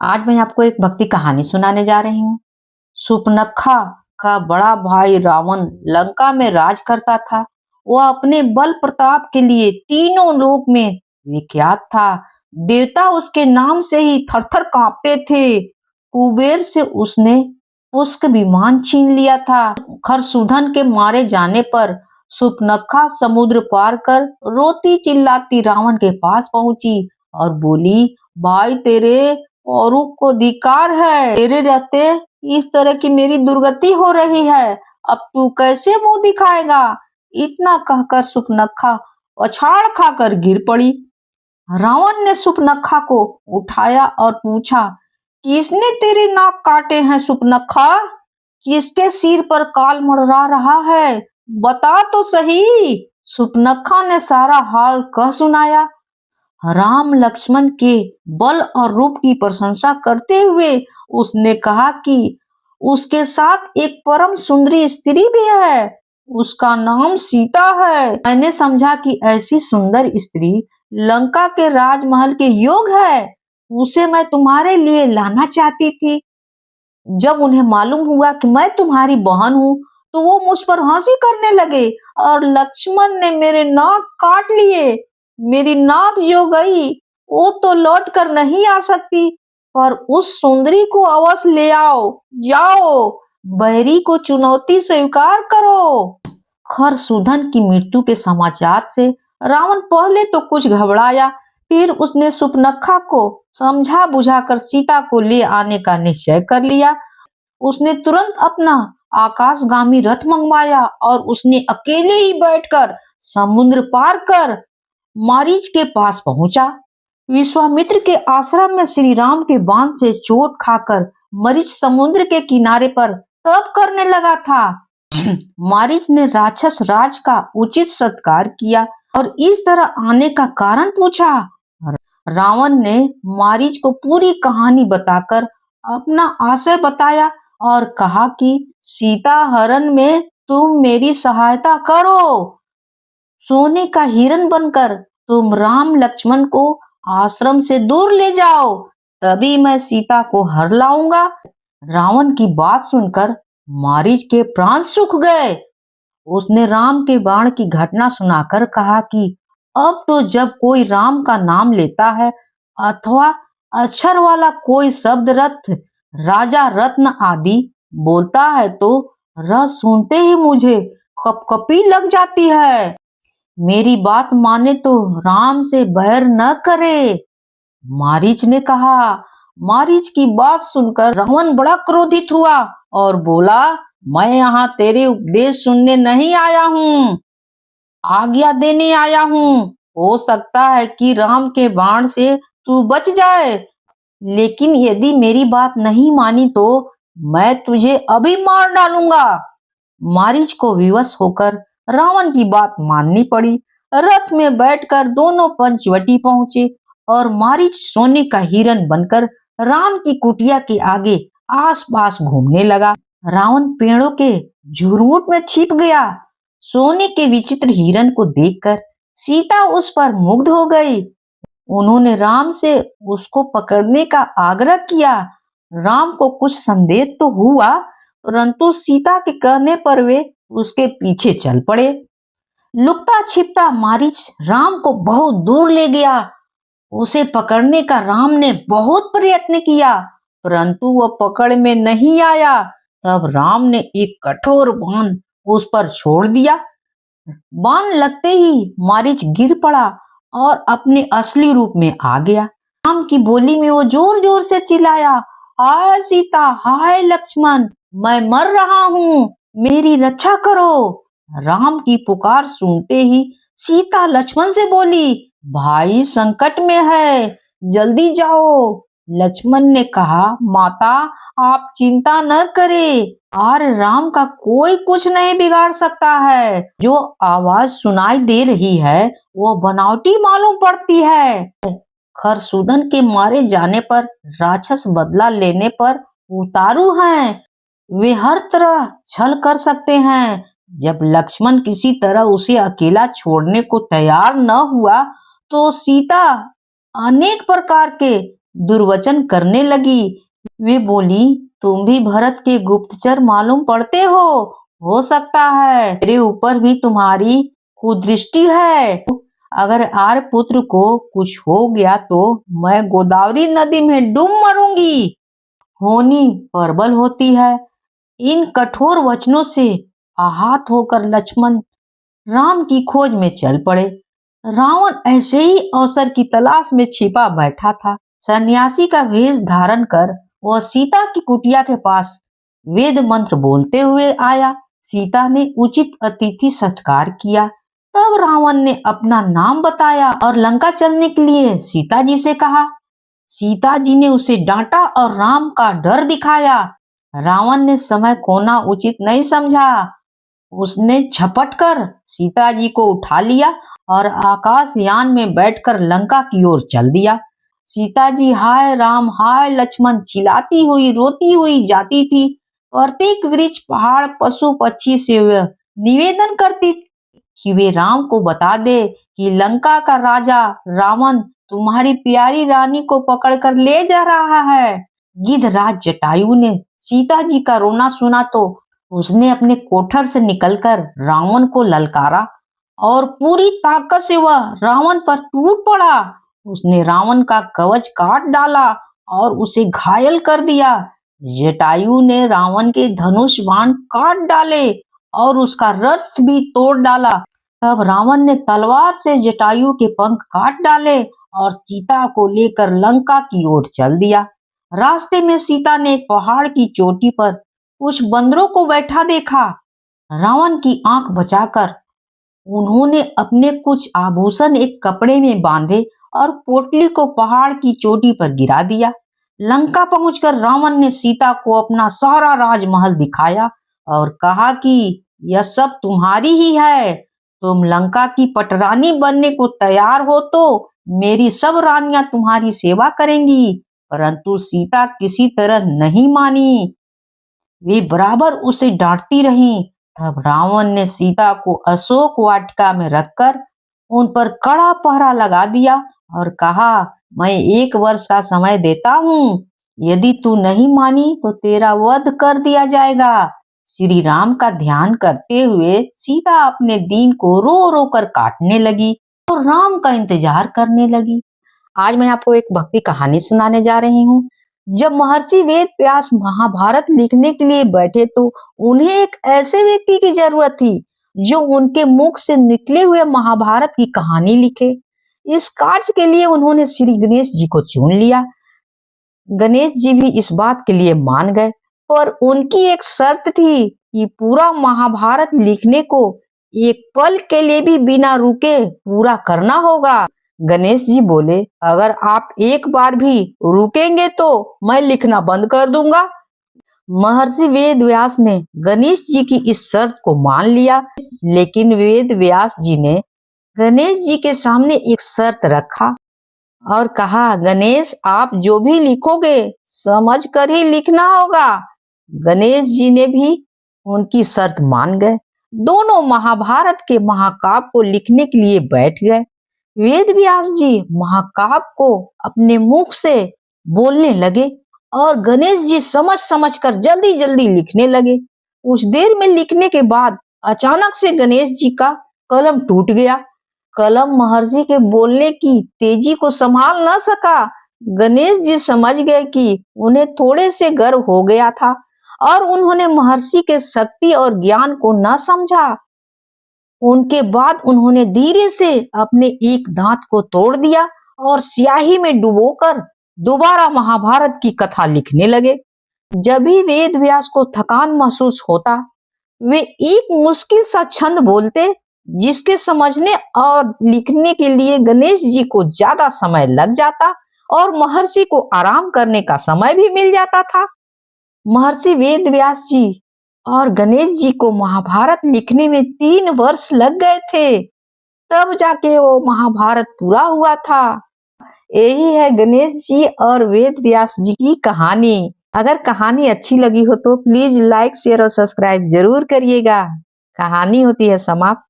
आज मैं आपको एक भक्ति कहानी सुनाने जा रही हूँ। सुपनखा का बड़ा भाई रावण लंका में राज करता था। वह अपने बल प्रताप के लिए तीनों लोक में विख्यात था। देवता उसके नाम से ही थरथर कांपते थे। कुबेर से उसने पुष्प विमान छीन लिया था। खरसूधन के मारे जाने पर सुपनखा समुद्र पार कर रोती चिल्लाती रावण के पास पहुंची और बोली, भाई तेरे औरों को धिक्कार है, तेरे रहते इस तरह की मेरी दुर्गति हो रही है। अब तू कैसे मुंह दिखाएगा? इतना कहकर सुपनखा पछाड़ खाकर गिर पड़ी। रावण ने सुपनखा को उठाया और पूछा, किसने तेरे नाक काटे हैं सुपनखा? किसके सिर पर काल मंडरा रहा है? बता तो सही। सुपनखा ने सारा हाल कह सुनाया। राम लक्ष्मण के बल और रूप की प्रशंसा करते हुए उसने कहा कि उसके साथ एक परम सुंदरी स्त्री भी है, उसका नाम सीता है। मैंने समझा कि ऐसी सुंदर स्त्री लंका के राजमहल के योग्य है, उसे मैं तुम्हारे लिए लाना चाहती थी। जब उन्हें मालूम हुआ कि मैं तुम्हारी बहन हूँ तो वो मुझ पर हंसी करने लगे और लक्ष्मण ने मेरे नाक काट लिए। मेरी नाक जो गई वो तो लौट कर नहीं आ सकती, पर उस सुंदरी को अवश्य ले आओ। जाओ, बैरी को चुनौती स्वीकार करो। खरसूधन की मृत्यु के समाचार से रावण पहले तो कुछ घबराया, फिर उसने सुपनखा को समझा बुझाकर सीता को ले आने का निश्चय कर लिया। उसने तुरंत अपना आकाशगामी रथ मंगवाया और उसने अकेले ही बैठकर समुद्र पार कर मारीच के पास पहुंचा। विश्वामित्र के आश्रम में श्री राम के बाण से चोट खाकर मरीच समुद्र के किनारे पर तप करने लगा था। मारीच ने राक्षस राज का उचित सत्कार किया और इस तरह आने का कारण पूछा। रावण ने मारीच को पूरी कहानी बताकर अपना आशय बताया और कहा कि सीता हरण में तुम मेरी सहायता करो। सोने का हिरण बनकर तुम राम लक्ष्मण को आश्रम से दूर ले जाओ, तभी मैं सीता को हर लाऊंगा। रावण की बात सुनकर मारीच के प्राण सूख गए। उसने राम के बाण की घटना सुनाकर कहा कि अब तो जब कोई राम का नाम लेता है अथवा अक्षर वाला कोई शब्द रथ, राजा, रत्न आदि बोलता है तो रह सुनते ही मुझे कपकपी लग जाती है। मेरी बात माने तो राम से बैर न करे। मारीच ने कहा। मारीच की बात सुनकर रावण बड़ा क्रोधित हुआ और बोला, मैं यहाँ तेरे उपदेश सुनने नहीं आया हूँ, आज्ञा देने आया हूँ। हो सकता है कि राम के बाण से तू बच जाए, लेकिन यदि मेरी बात नहीं मानी तो मैं तुझे अभी मार डालूंगा। मारीच को विवश होकर रावण की बात माननी पड़ी। रथ में बैठकर दोनों पंचवटी पहुंचे और मारीच सोने का हिरण बनकर राम की कुटिया के आगे आसपास घूमने लगा। रावण पेड़ों के झुरमुट में छिप गया। सोने के विचित्र हिरण को देखकर सीता उस पर मुग्ध हो गई। उन्होंने राम से उसको पकड़ने का आग्रह किया। राम को कुछ संदेह तो हुआ, परंतु सीता के कहने पर वे उसके पीछे चल पड़े। लुकता छिपता मारीच राम को बहुत दूर ले गया। उसे पकड़ने का राम ने बहुत प्रयत्न किया, परंतु वह पकड़ में नहीं आया। तब राम ने एक कठोर बाण उस पर छोड़ दिया। बाण लगते ही मारीच गिर पड़ा और अपने असली रूप में आ गया। राम की बोली में वो जोर जोर से चिल्लाया, हाय सीता, हाय लक्ष्मण, मैं मर रहा हूँ, मेरी रक्षा करो। राम की पुकार सुनते ही सीता लक्ष्मण से बोली, भाई संकट में है, जल्दी जाओ। लक्ष्मण ने कहा, माता आप चिंता न करें, आर्य राम का कोई कुछ नहीं बिगाड़ सकता है। जो आवाज सुनाई दे रही है वो बनावटी मालूम पड़ती है। खरसूधन के मारे जाने पर राक्षस बदला लेने पर उतारू हैं, वे हर तरह छल कर सकते हैं। जब लक्ष्मण किसी तरह उसे अकेला छोड़ने को तैयार न हुआ तो सीता अनेक प्रकार के दुर्वचन करने लगी। वे बोली, तुम भी भरत के गुप्तचर मालूम पड़ते हो सकता है मेरे ऊपर भी तुम्हारी कुदृष्टि है। अगर आर्य पुत्र को कुछ हो गया तो मैं गोदावरी नदी में डूब मरूंगी। होनी प्रबल होती है। इन कठोर वचनों से आहत होकर लक्ष्मण राम की खोज में चल पड़े। रावण ऐसे ही अवसर की तलाश में छिपा बैठा था। सन्यासी का वेश धारण कर वह सीता की कुटिया के पास वेद मंत्र बोलते हुए आया। सीता ने उचित अतिथि सत्कार किया। तब रावण ने अपना नाम बताया और लंका चलने के लिए सीता जी से कहा। सीता जी ने उसे डांटा और राम का डर दिखाया। रावण ने समय खोना उचित नहीं समझा। उसने झपट कर सीता जी को उठा लिया और आकाशयान में बैठकर लंका की ओर चल दिया। सीता जी हाय राम हाय लक्ष्मण चिल्लाती हुई रोती हुई जाती थी। प्रत्येक वृक्ष पहाड़ पशु पक्षी से वह निवेदन करती कि वे राम को बता दे कि लंका का राजा रावण तुम्हारी प्यारी रानी को पकड़कर ले जा रहा है। गिद्धराज जटायु ने सीता जी का रोना सुना तो उसने अपने कोठर से निकलकर रावण को ललकारा और पूरी ताकत से वह रावण पर टूट पड़ा। उसने रावण का कवच काट डाला और उसे घायल कर दिया। जटायु ने रावण के धनुष बाण काट डाले और उसका रथ भी तोड़ डाला। तब रावण ने तलवार से जटायु के पंख काट डाले और सीता को लेकर लंका की ओर चल दिया। रास्ते में सीता ने एक पहाड़ की चोटी पर कुछ बंदरों को बैठा देखा। रावण की आंख बचाकर उन्होंने अपने कुछ आभूषण एक कपड़े में बांधे और पोटली को पहाड़ की चोटी पर गिरा दिया। लंका पहुंचकर रावण ने सीता को अपना सारा राजमहल दिखाया और कहा कि यह सब तुम्हारी ही है। तुम लंका की पटरानी बनने को तैयार हो तो मेरी सब रानियां तुम्हारी सेवा करेंगी। परंतु सीता किसी तरह नहीं मानी। वे बराबर उसे डांटती रहीं। तब रावण ने सीता को अशोक वाटिका में रखकर उन पर कड़ा पहरा लगा दिया और कहा, मैं 1 वर्ष का समय देता हूँ। यदि तू नहीं मानी तो तेरा वध कर दिया जाएगा। श्री राम का ध्यान करते हुए सीता अपने दीन को रो रो कर काटने लगी और राम का इंतजार करने लगी। आज मैं आपको एक भक्ति कहानी सुनाने जा रही हूँ। जब महर्षि वेद व्यास महाभारत लिखने के लिए बैठे तो उन्हें एक ऐसे व्यक्ति की जरूरत थी जो उनके मुख से निकले हुए महाभारत की कहानी लिखे। इस कार्य के लिए उन्होंने श्री गणेश जी को चुन लिया। गणेश जी भी इस बात के लिए मान गए, पर उनकी एक शर्त थी कि पूरा महाभारत लिखने को एक पल के लिए भी बिना रुके पूरा करना होगा। गणेश जी बोले, अगर आप एक बार भी रुकेंगे तो मैं लिखना बंद कर दूंगा। महर्षि वेद व्यास ने गणेश जी की इस शर्त को मान लिया, लेकिन वेद व्यास जी ने गणेश जी के सामने एक शर्त रखा और कहा, गणेश आप जो भी लिखोगे समझ कर ही लिखना होगा। गणेश जी ने भी उनकी शर्त मान गए। दोनों महाभारत के महाकाव्य को लिखने के लिए बैठ गए। वेद व्यास जी महाकाव्य को अपने मुख से बोलने लगे और गणेश जी समझ समझ कर जल्दी जल्दी लिखने लगे। कुछ देर में लिखने के बाद अचानक से गणेश जी का कलम टूट गया। कलम महर्षि के बोलने की तेजी को संभाल न सका। गणेश जी समझ गए कि उन्हें थोड़े से गर्व हो गया था और उन्होंने महर्षि के शक्ति और ज्ञान को न समझा। उनके बाद उन्होंने धीरे से अपने एक दांत को तोड़ दिया और स्याही में डुबोकर दोबारा महाभारत की कथा लिखने लगे। जब भी वेद व्यास को थकान महसूस होता, वे एक मुश्किल सा छंद बोलते जिसके समझने और लिखने के लिए गणेश जी को ज्यादा समय लग जाता और महर्षि को आराम करने का समय भी मिल जाता था। महर्षि वेद व्यास जी और गणेश जी को महाभारत लिखने में 3 वर्ष लग गए थे, तब जाके वो महाभारत पूरा हुआ था। यही है गणेश जी और वेद व्यास जी की कहानी। अगर कहानी अच्छी लगी हो तो प्लीज लाइक शेयर और सब्सक्राइब जरूर करिएगा। कहानी होती है समाप्त।